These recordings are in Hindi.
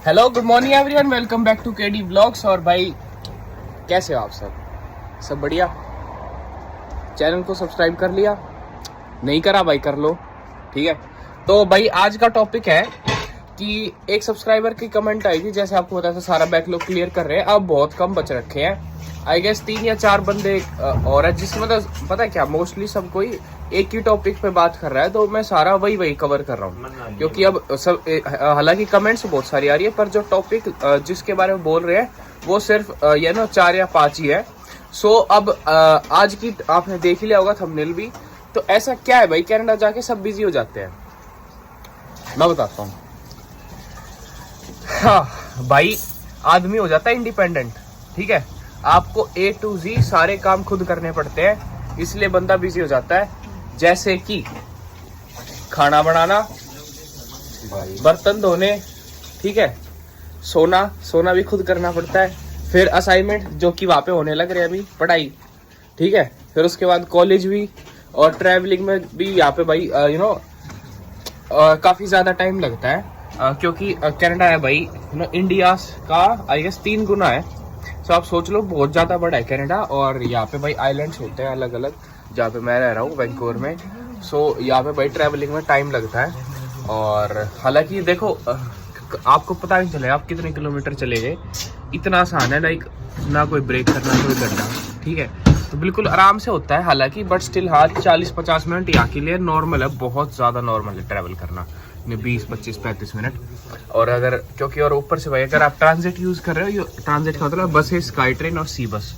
Hello good morning everyone, welcome back to KD vlogs. और भाई कैसे हो आप सब बढ़िया। चैनल को सब्सक्राइब कर लिया? नहीं करा भाई, कर लो, ठीक है। तो भाई आज का टॉपिक है कि एक सब्सक्राइबर की कमेंट आई थी, जैसे आपको पता था सारा बैकलॉग क्लियर कर रहे हैं, अब बहुत कम बच रखे हैं। आई गेस 3 या 4 बंदे और है, जिसमें मतलब पता है क्या, मोस्टली सब कोई एक ही टॉपिक पे बात कर रहा है, तो मैं सारा वही कवर कर रहा हूँ। क्योंकि अब सब हालांकि कमेंट्स बहुत सारी आ रही है, पर जो टॉपिक जिसके बारे में बोल रहे हैं वो सिर्फ ये ना 4 या 5 ही है। सो अब आज की आपने देख ही लिया होगा थंबनेल भी। तो ऐसा क्या है भाई, कनाडा जाके सब बिजी हो जाते हैं। मैं बताता हूँ। हाँ भाई, आदमी हो जाता है इंडिपेंडेंट, ठीक है। आपको A to Z सारे काम खुद करने पड़ते हैं, इसलिए बंदा बिजी हो जाता है। जैसे कि खाना बनाना, बर्तन धोने, ठीक है, सोना भी खुद करना पड़ता है। फिर असाइनमेंट जो कि वहाँ पे होने लग रहे हैं अभी, पढ़ाई, ठीक है। फिर उसके बाद कॉलेज भी, और ट्रैवलिंग में भी यहाँ पे भाई काफी ज्यादा टाइम लगता है। क्योंकि कनाडा है भाई इंडिया का आई गेस 3 गुना है। तो आप सोच लो, बहुत ज्यादा बड़ा है कनाडा। और यहाँ पे भाई आइलैंड्स होते हैं अलग अलग, जहाँ पे मैं रह रहा हूँ वैंकूवर में। सो यहाँ पे भाई ट्रैवलिंग में टाइम लगता है। और हालांकि देखो, आपको पता नहीं चलेगा आप कितने किलोमीटर चले गए, इतना आसान है। लाइक ना कोई ब्रेक करना, कोई करना, ठीक है। तो बिल्कुल आराम से होता है हालांकि, बट स्टिल हाँ 40-50 मिनट यहाँ के लिए नॉर्मल है, बहुत ज़्यादा नॉर्मल है ट्रैवल करना, 20-25-35 मिनट। और अगर क्योंकि और ऊपर से भाई अगर आप ट्रांजिट यूज़ कर रहे हो, ट्रांजिट का मतलब बस है, स्काई ट्रेन और सी बस।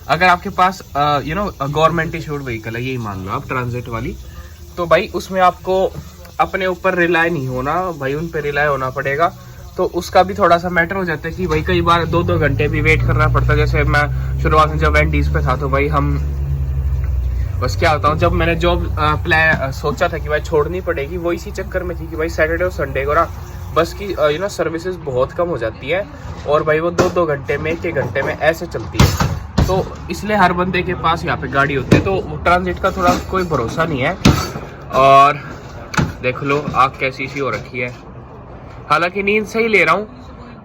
अगर आपके पास गवर्नमेंट इशूड व्हीकल है, यही मान लो आप ट्रांजिट वाली, तो भाई उसमें आपको अपने ऊपर रिलाय नहीं होना भाई, उन पे रिलाय होना पड़ेगा। तो उसका भी थोड़ा सा मैटर हो जाता है कि भाई कई बार 2-2 घंटे भी वेट करना पड़ता है। जैसे मैं शुरुआत में जब वेंडीज पे था, तो भाई हम बस क्या होता हूँ, जब मैंने जॉब प्लान सोचा था कि भाई छोड़नी पड़ेगी, वो इसी चक्कर में थी कि भाई सैटरडे और संडे को ना बस की सर्विसेज बहुत कम हो जाती है। और भाई वो 2-2 घंटे में, 1-1 घंटे में ऐसे चलती है। तो इसलिए हर बंदे के पास यहाँ पे गाड़ी होती है, तो ट्रांजिट का थोड़ा कोई भरोसा नहीं है। और देख लो आग कैसी सी हो रखी है। हालांकि नींद से ही ले रहा हूँ,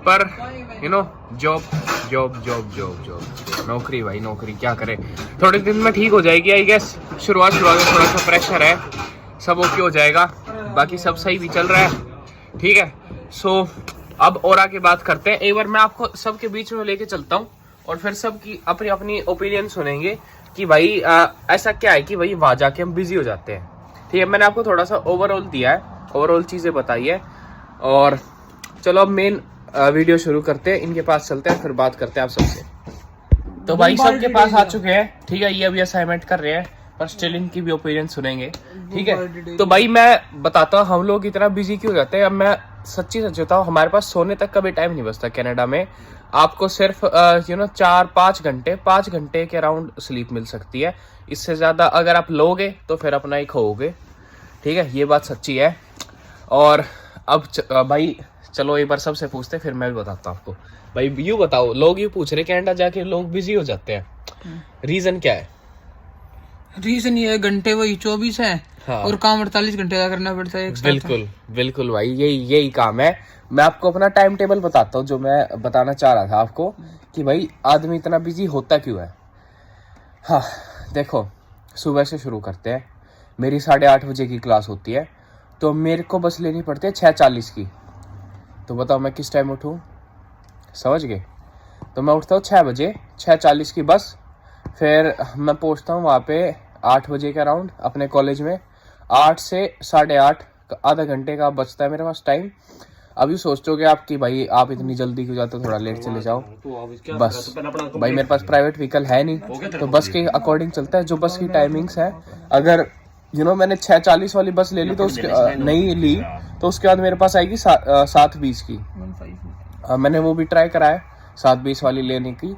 पर जॉब नौकरी भाई, नौकरी क्या करे। थोड़े दिन में ठीक हो जाएगी आई गेस। शुरुआत में थोड़ा सा प्रेशर है, सब ओके हो जाएगा। बाकी सब सही भी चल रहा है, ठीक है। सो अब और आगे बात करते हैं। एक बार मैं आपको सबके बीच में लेके चलता हूँ, और फिर सबकी अपनी अपनी ओपिनियन सुनेंगे कि भाई ऐसा क्या है कि भाई वहाँ जाके हम बिजी हो जाते हैं, ठीक है। मैंने आपको थोड़ा सा ओवरऑल दिया है, ओवरऑल चीज़ें बताई है। और चलो अब मेन वीडियो शुरू करते हैं, इनके पास चलते हैं, फिर बात करते हैं आप सबसे। तो भाई सबके पास आ चुके हैं, ठीक है। ये अभी असाइनमेंट कर रहे हैं, पर स्टिल इनकी भी ओपिनियन सुनेंगे, ठीक है। तो भाई मैं बताता हूँ हम लोग इतना बिजी क्यों जाते हैं। अब मैं सच्ची सच बताऊँ, हमारे पास सोने तक का भी टाइम नहीं बचता कनाडा में। आपको सिर्फ 5 घंटे के अराउंड स्लीप मिल सकती है। इससे ज्यादा अगर आप लोगे तो फिर अपना ही खोओगे, ठीक है। ये बात सच्ची है। और अब भाई चलो एक बार सबसे पूछते, फिर मैं भी बताता हूँ आपको। भाई यू बताओ, लोग यूँ पूछ रहे कनाडा जाके लोग बिजी हो जाते हैं, रीजन क्या है? रीजन ये घंटे वही 24 है। हाँ। और काम 48 घंटे का करना पड़ता है एक साथ। बिल्कुल भाई, यही काम है। मैं आपको अपना टाइम टेबल बताता हूँ, जो मैं बताना चाह रहा था आपको कि भाई आदमी इतना बिजी होता क्यों है। हाँ देखो, सुबह से शुरू करते हैं। मेरी 8:30 बजे की क्लास होती है, तो मेरे को बस लेनी पड़ती है 6:40 की। तो बताओ मैं किस टाइम उठूँ, समझ गए? तो मैं उठता हूँ 6 बजे, 6:40 की बस। फिर मैं पहुँचता हूँ वहाँ पे 8 बजे के अराउंड अपने कॉलेज में। 8 से 8:30 आधा घंटे का बचता है मेरे पास टाइम। अभी सोचोगे आप कि भाई आप इतनी जल्दी क्यों जाते हो, थोड़ा लेट चले जाओ। बस भाई मेरे पास प्राइवेट व्हीकल है नहीं, तो बस के अकॉर्डिंग चलता है, जो बस की टाइमिंग्स है। अगर मैंने 6:40 वाली बस ले ली, तो उसके नहीं ली, तो उसके बाद मेरे पास आएगी 7:20 की। मैंने वो भी ट्राई करा है 7:20 वाली लेने की।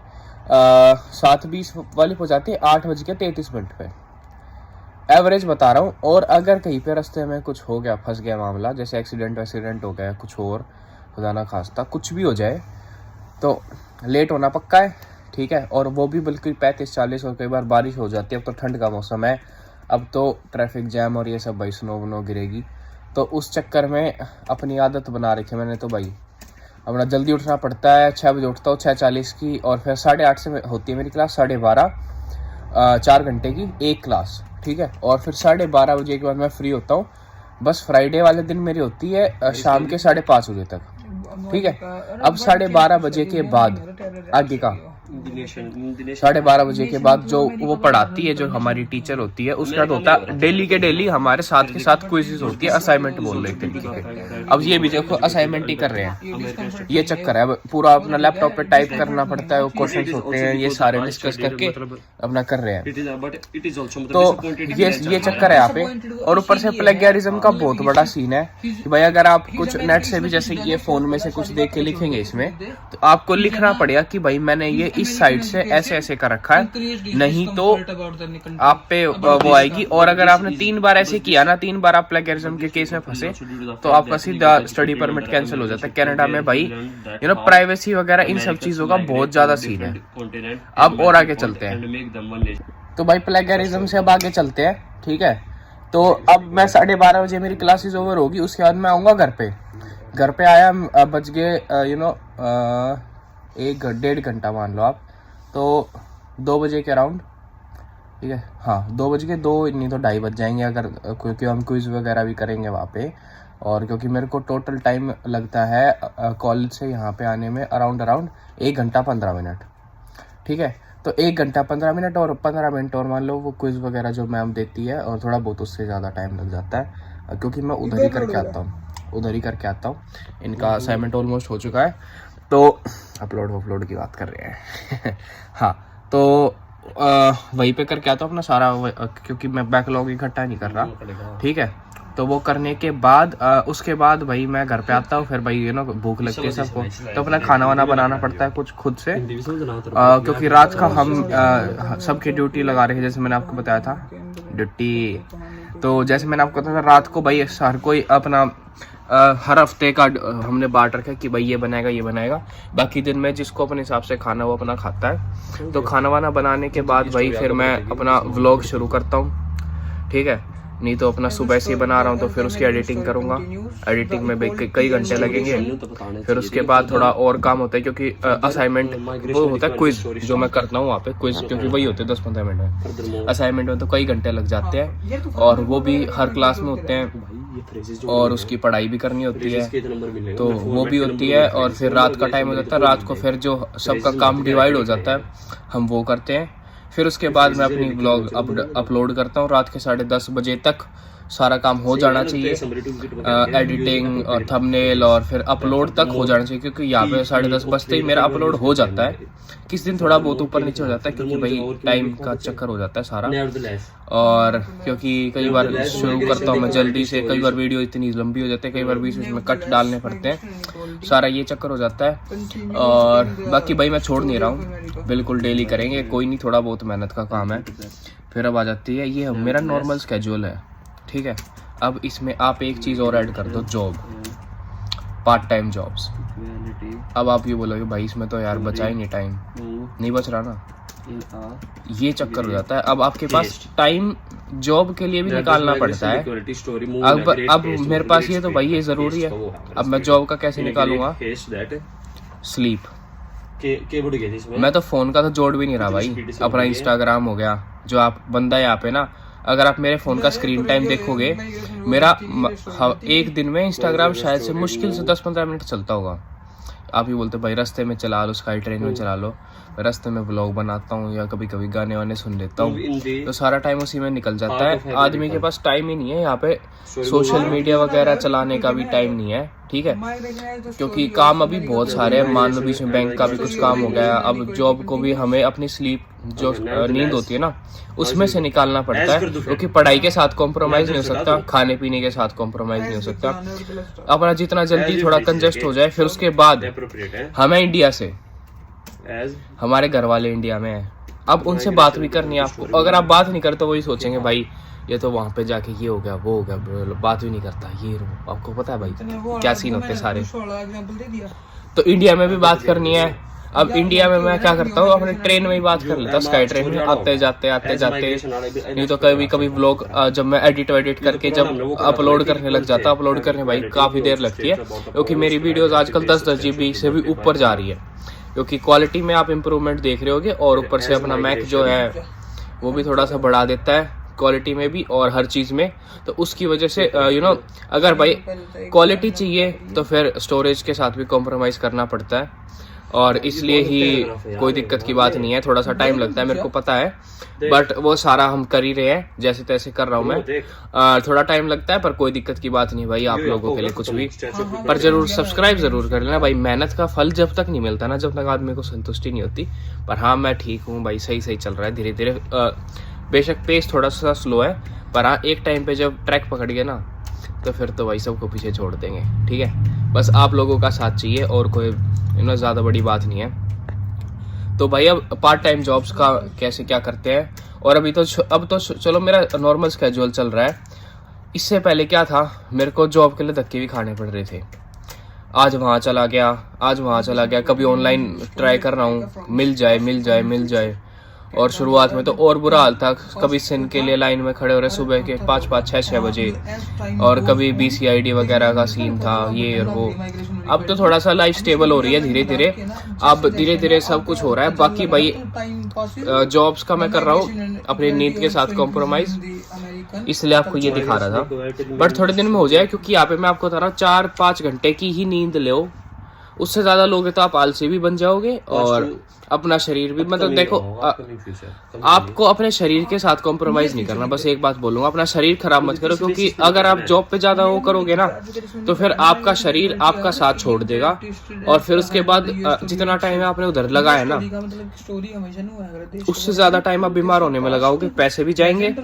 7:20 वाली पहुंचाती है 8:33 पे, एवरेज बता रहा हूँ। और अगर कहीं पे रास्ते में कुछ हो गया, फंस गया मामला, जैसे एक्सीडेंट हो गया, कुछ और खुदा ना खास्ता कुछ भी हो जाए, तो लेट होना पक्का है, ठीक है। और वो भी बल्कि 35-40, और कई बार बारिश हो जाती है। अब तो ठंड का मौसम है, अब तो ट्रैफिक जैम और ये सब भाई, स्नो गिरेगी, तो उस चक्कर में अपनी आदत बना रखी है मैंने तो भाई। अपना जल्दी उठना पड़ता है, 6 बजे उठता हूँ 6:40 की, और फिर 8:30 से होती है मेरी क्लास 12:30, 4 घंटे की एक क्लास, ठीक है। और फिर 12:30 बजे के बाद मैं फ्री होता हूँ। बस फ्राइडे वाले दिन मेरी होती है शाम के 5:30 बजे तक, ठीक है। अब 12:30 बजे के बाद आगे का 12:30 बजे के बाद जो वो पढ़ाती है, जो हमारी टीचर होती है, उसका तो होता है डेली के डेली हमारे साथ के साथ क्विज़ेस होती है, असाइनमेंट बोल रहे थे। अब ये भी देखो असाइनमेंट ही कर रहे हैं, ये चक्कर है। अब पूरा अपना लैपटॉप पे टाइप करना पड़ता है, वो क्वेश्चंस होते हैं, ये सारे डिस्कस करके अपना कर रहे हैं। तो ये चक्कर है यहाँ पे। और ऊपर से प्लेगरिज्म का बहुत बड़ा सीन है कि भाई अगर आप कुछ नेट से भी, जैसे ये फोन में से कुछ देख के लिखेंगे इसमें, तो आपको लिखना पड़ेगा कि भाई मैंने ये इस साइड से ऐसे ऐसे कर रखा है, नहीं तो आप पे वो आएगी। और अगर आपने 3 बार ऐसे किया ना, 3 बार आप प्लेगरिज्म के केस में फंसे, तो आपका सीधा स्टडी परमिट कैंसिल हो जाता है। कनाडा में भाई प्राइवेसी वगैरह इन सब चीजों का बहुत ज्यादा सीन है। अब और आगे चलते हैं, तो भाई प्लेगरिज्म से अब आगे चलते हैं, ठीक है। तो अब मैं 12:30 बजे मेरी क्लासेस ओवर होगी, उसके बाद मैं आऊँगा घर पे। घर पे आया, बज गए 1-1.5 घंटा मान लो आप, तो 2 बजे के अराउंड, ठीक है, हाँ 2 बज के 2 नहीं तो 2:30 बज जाएंगे, अगर क्योंकि हम क्विज वगैरह भी करेंगे वहाँ पे। और क्योंकि मेरे को टोटल टाइम लगता है कॉलेज से यहाँ पे आने में अराउंड 1 घंटा 15 मिनट, ठीक है। तो 1 घंटा 15 मिनट और 15 मिनट और मान लो वो क्विज वगैरह जो मैम देती है, और थोड़ा बहुत उससे ज़्यादा टाइम लग जाता है, क्योंकि मैं उधर ही करके आता हूँ। इनका असाइनमेंट ऑलमोस्ट हो चुका है, तो अपलोड की बात कर रहे हैं हाँ, तो वहीं पे करके आता हूँ अपना सारा, क्योंकि मैं बैकलॉग इकट्ठा नहीं कर रहा, ठीक है। तो वो करने के बाद उसके बाद भाई मैं घर पे आता हूँ। फिर भाई भूख लगती है सबको, तो अपना खाना वाना बनाना पड़ता है कुछ खुद से, क्योंकि रात का हम सबकी ड्यूटी लगा रहे हैं, जैसे मैंने आपको बताया था ड्यूटी। तो जैसे मैंने आपको बताया था, रात को भाई हर कोई अपना हर हफ्ते का हमने बांट रखा है कि भाई ये बनाएगा। बाकी दिन में जिसको अपने हिसाब से खाना वो अपना खाता है। तो खाना वाना बनाने के बाद भाई फिर मैं अपना व्लॉग शुरू करता हूँ, ठीक है। नहीं तो अपना सुबह से बना रहा हूँ, तो फिर उसकी एडिटिंग करूँगा। एडिटिंग में भाई कई घंटे लगेंगे। फिर उसके बाद थोड़ा और काम होता है, क्योंकि असाइनमेंट वो होता है क्विज जो मैं करता हूँ वहाँ पे क्विज, क्योंकि वही होते हैं 10-15 मिनट में। असाइनमेंट में तो कई घंटे लग जाते हैं, और वो भी हर क्लास में होते हैं, और उसकी पढ़ाई भी करनी होती है, तो वो भी होती है। और फिर रात का टाइम हो जाता है, रात को फिर जो सबका काम डिवाइड हो जाता है, हम वो करते हैं। फिर उसके बाद मैं अपनी ब्लॉग अपलोड करता हूँ। रात के 10:30 बजे तक सारा काम हो जाना चाहिए, एडिटिंग और थंबनेल, और फिर अपलोड तक हो जाना चाहिए, क्योंकि यहाँ पे 10:30 बजते ही मेरा अपलोड हो जाता है। किस दिन थोड़ा बहुत ऊपर नीचे हो जाता है, क्योंकि भाई टाइम का चक्कर हो जाता है सारा, और क्योंकि कई बार शुरू करता हूँ मैं जल्दी से, कई बार वीडियो इतनी लंबी हो जाती है, कई बार बीच में कट डालने पड़ते हैं, सारा ये चक्कर हो जाता है। और बाकी भाई मैं छोड़ नहीं रहा हूँ, बिल्कुल डेली करेंगे, कोई नहीं, थोड़ा बहुत मेहनत का काम है। फिर अब आ जाती है, ये मेरा नॉर्मल स्केड्यूल है, ठीक है। अब इसमें आप एक चीज़ और ऐड कर दो, जॉब, पार्ट टाइम जॉब्स। अब आप ये बोलोगे भाई इसमें तो यार बचा ही नहीं टाइम, नहीं बच रहा ना, ये चक्कर हो जाता है। अब आपके पास टाइम जॉब के लिए भी निकालना पड़ता है। अब मेरे पास ये तो भाई ये ज़रूरी है, अब मैं जॉब का कैसे निकालूंगा? स्लीप। मैं तो फ़ोन का तो जोड़ भी नहीं रहा भाई, अपना इंस्टाग्राम हो गया, जो आप बंदा यहाँ पे ना, अगर आप मेरे फ़ोन का स्क्रीन टाइम देखोगे, मेरा एक दिन में इंस्टाग्राम शायद से मुश्किल से 10-15 मिनट चलता होगा। आप ही बोलते भाई रास्ते में चला लो, स्काई ट्रेन में चला लो, रास्ते में व्लॉग बनाता हूँ, या कभी कभी गाने वाने सुन लेता हूँ, तो सारा टाइम उसी में निकल जाता है। आदमी के पास टाइम ही नहीं है यहाँ पे सोशल मीडिया वगैरह चलाने का भी टाइम नहीं है, ठीक है, क्योंकि काम अभी बहुत सारे हैं। मान लो बीच में बैंक का भी कुछ काम हो गया, अब जॉब को भी हमें अपनी स्लीप जो नींद होती है ना, उसमें से निकालना पड़ता है, क्योंकि पढ़ाई के साथ कॉम्प्रोमाइज नहीं हो सकता, खाने पीने के साथ कॉम्प्रोमाइज नहीं हो सकता। अपना जितना जल्दी थोड़ा कंजेस्ट हो जाए। फिर उसके बाद हमें इंडिया से, हमारे घर वाले इंडिया में है, अब उनसे बात भी करनी है आपको। अगर आप बात नहीं करते तो वही सोचेंगे भाई ये तो वहाँ पे जाके ये हो गया वो हो गया, बात भी नहीं करता, ये आपको पता है भाई क्या सीन होते हैं सारे। तो इंडिया में भी बात करनी है, अब इंडिया में मैं क्या करता हूँ, अपने ट्रेन में ही बात कर लेता हूँ, स्काई ट्रेन में आते जाते। नहीं तो कभी कभी ब्लॉग जब मैं एडिट करके जब अपलोड करने लग जाता, अपलोड करने भाई काफी देर लगती है, क्योंकि मेरी वीडियोस आजकल 10-10 GB से भी ऊपर जा रही है, क्योंकि क्वालिटी में आप इम्प्रूवमेंट देख रहे होगे। और ऊपर से अपना मैक जो है वो भी थोड़ा सा बढ़ा देता है क्वालिटी में भी और हर चीज़ में। तो उसकी वजह से अगर भाई क्वालिटी चाहिए तो फिर स्टोरेज के साथ भी कॉम्प्रोमाइज़ करना पड़ता है, और इसलिए ही कोई दिक्कत की बात नहीं है। थोड़ा सा टाइम लगता है, मेरे को पता है, बट वो सारा हम कर ही रहे हैं, जैसे तैसे कर रहा हूँ मैं। थोड़ा टाइम लगता है पर कोई दिक्कत की बात नहीं भाई, आप लोगों के लिए कुछ भी। पर जरूर सब्सक्राइब जरूर कर लेना भाई, मेहनत का फल जब तक नहीं मिलता ना, जब तक आदमी को संतुष्टि नहीं होती। पर हाँ, मैं ठीक हूँ भाई, सही चल रहा है धीरे धीरे। बेशक पेस थोड़ा सा स्लो है, पर हाँ एक टाइम पे जब ट्रैक पकड़ गए ना तो फिर तो भाई सबको पीछे छोड़ देंगे। ठीक है, बस आप लोगों का साथ चाहिए और कोई ज़्यादा बड़ी बात नहीं है। तो भाई अब पार्ट टाइम जॉब्स का कैसे क्या करते हैं। और अब तो चलो मेरा नॉर्मल स्केड्यूल चल रहा है। इससे पहले क्या था, मेरे को जॉब के लिए धक्के भी खाने पड़ रहे थे। आज वहाँ चला गया, कभी ऑनलाइन ट्राई कर रहा हूँ, मिल जाए। और शुरुआत में तो और बुरा हाल था, कभी सिन के लिए लाइन में खड़े हो रहे सुबह के 5-5, 6-6 बजे, और कभी BCID वगैरह का सीन था, ये और वो। अब तो थोड़ा सा लाइफ स्टेबल हो रही है धीरे धीरे, अब धीरे धीरे सब कुछ हो रहा है। बाकी भाई जॉब्स का मैं कर रहा हूँ अपनी नींद के साथ कॉम्प्रोमाइज, इसलिए आपको ये दिखा रहा था। बट थोड़े दिन में हो जाए, क्योंकि यहाँ पे मैं आपको बता रहा हूँ 4-5 घंटे की ही नींद लो, उससे ज्यादा लोगे तो आप आलसी भी बन जाओगे और अपना शरीर भी, मतलब देखो आपको अपने शरीर के साथ कॉम्प्रोमाइज नहीं करना। बस एक बात बोलूंगा, अपना शरीर खराब मत करो, क्योंकि अगर आप जॉब पे ज्यादा वो करोगे ना तो फिर आपका शरीर आपका साथ छोड़ देगा, और फिर उसके बाद जितना टाइम आपने उधर लगाया ना उससे ज्यादा टाइम आप बीमार होने में लगाओगे, पैसे भी जाएंगे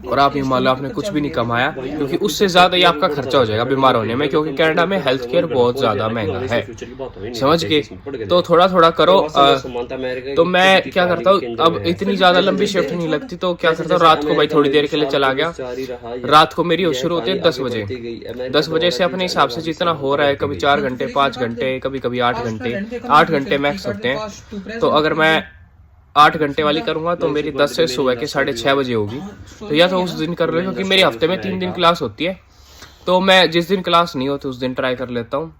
और आप ये मान लो आपने कुछ भी नहीं कमाया, क्योंकि उससे ज्यादा ही आपका खर्चा हो जाएगा बीमार होने में। क्योंकि कनाडा में हेल्थ केयर बहुत ज्यादा महंगा है, समझ के। तो थोड़ा करो। तो मैं क्या करता हूँ, अब इतनी ज्यादा लंबी शिफ्ट नहीं लगती, तो क्या करता हूँ रात को भाई थोड़ी देर के लिए चला गया। रात को मेरी शुरू होती है 10 बजे। 10 बजे से अपने हिसाब से जितना हो रहा है, कभी 4 घंटे, 5 घंटे, कभी 8 घंटे, 8 घंटे मैक्स होते हैं। तो अगर मैं 8 घंटे वाली करूंगा तो मेरी 10 से सुबह के 6:30 बजे होगी। तो या तो उस दिन कर लो, क्योंकि मेरे हफ्ते में 3 दिन क्लास होती है, तो मैं जिस दिन क्लास नहीं होती उस दिन ट्राई कर लेता हूँ।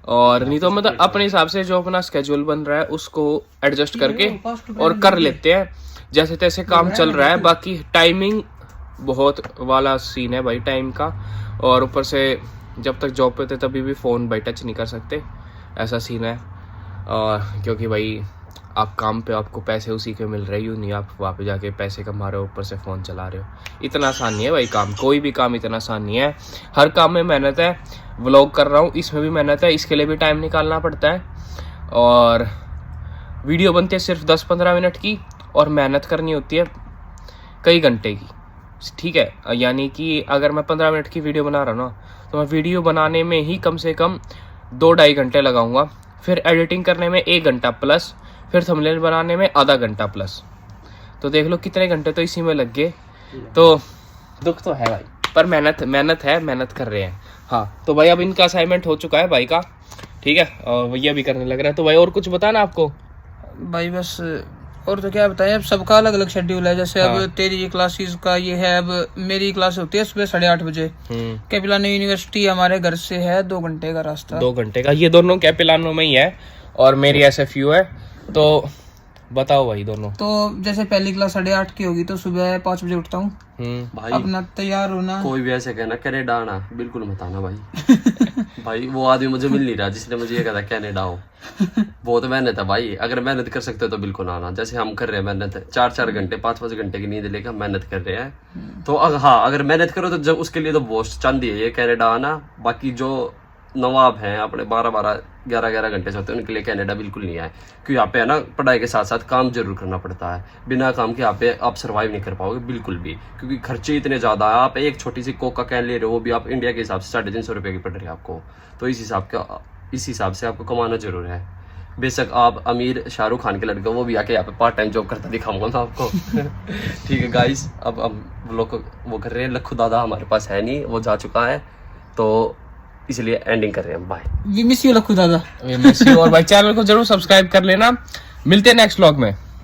और नहीं तो मतलब अपने हिसाब से जो अपना स्केड्यूल बन रहा है उसको एडजस्ट करके और कर लेते हैं, जैसे तैसे काम चल रहा है। बाकी टाइमिंग बहुत वाला सीन है भाई टाइम का, और ऊपर से जब तक जॉब पे थे तभी भी फ़ोन भाई टच नहीं कर सकते, ऐसा सीन है। और क्योंकि भाई आप काम पे आपको पैसे उसी के मिल रहे, यूँ नहीं आप वहाँ पे जाके पैसे कमा रहे हो ऊपर से फ़ोन चला रहे हो। इतना आसान नहीं है भाई काम, कोई भी काम इतना आसान नहीं है, हर काम में मेहनत है। व्लॉग कर रहा हूँ इसमें भी मेहनत है, इसके लिए भी टाइम निकालना पड़ता है। और वीडियो बनती है सिर्फ 10-15 मिनट की, और मेहनत करनी होती है कई घंटे की। ठीक है, यानी कि अगर मैं 15 मिनट की वीडियो बना रहा हूँ ना, तो मैं वीडियो बनाने में ही कम से कम 2-2.5 घंटे लगाऊंगा, फिर एडिटिंग करने में 1 घंटा प्लस, फिर थंबनेल बनाने में आधा घंटा प्लस। तो देख लो कितने घंटे तो इसी में लग गए। तो दुख तो है भाई, पर मेहनत है, मेहनत कर रहे हैं। हाँ, तो भाई अब इनका असाइनमेंट हो चुका है भाई का, ठीक है, और भैया भी करने लग रहा है। तो भाई और कुछ बताना आपको भाई, बस और तो क्या बताएं, अब सबका अलग अलग शेड्यूल है। जैसे अब तेरी क्लासेस का ये है, अब मेरी क्लास होती है सुबह 8:30 बजे। कैपिलानो यूनिवर्सिटी हमारे घर से है 2 घंटे का रास्ता। 2 घंटे का, ये दोनों कैपिलानो में ही है, और मेरी SFU है। तो बताओ भाई दोनों। तो जैसे पहली क्लास 8:30 की होगी तो सुबह 5 बजे उठता हूँ, भाई अपना तैयार होना। कोई भी ऐसे कहना कनाडा आना, बिल्कुल मत आना भाई। भाई वो आदमी मुझे मिल नहीं रहा जिसने मुझे ये कहा कनाडा हो। बहुत मेहनत है भाई, अगर मेहनत कर सकते हो तो बिल्कुल आना। जैसे हम कर रहे हैं मेहनत, 4-4 घंटे 5-5 घंटे की नींद लेकर मेहनत कर रहे हैं। तो हाँ, अगर मेहनत करो तो जब उसके लिए तो बहुत चांदी है ये कनाडा आना। बाकी जो नवाब हैं अपने 12-12, 11-11 घंटे सोते हैं, उनके लिए कनाडा बिल्कुल नहीं है। क्योंकि यहाँ पे है ना, पढ़ाई के साथ साथ काम जरूर करना पड़ता है। बिना काम के यहाँ पे आप सर्वाइव नहीं कर पाओगे बिल्कुल भी, क्योंकि खर्चे इतने ज़्यादा है। आप एक छोटी सी कोक का कैन ले रहे हो, वो भी आप इंडिया के हिसाब से 350 रुपये की पड़ रही है आपको। तो इस हिसाब से आपको कमाना जरूर है। बेशक आप अमीर शाहरुख खान के लड़के, वो भी आके यहाँ पे पार्ट टाइम जॉब करता दिखाऊंगा मैं आपको। ठीक है गाइस, अब हम लोग वो कर रहे हैं। लखू दादा हमारे पास है नहीं, वो जा चुका है। तो इसलिए एंडिंग कर रहे हैं, bye. We miss you Lakhu दादा। और भाई चैनल को जरूर सब्सक्राइब कर लेना। मिलते हैं नेक्स्ट व्लॉग में।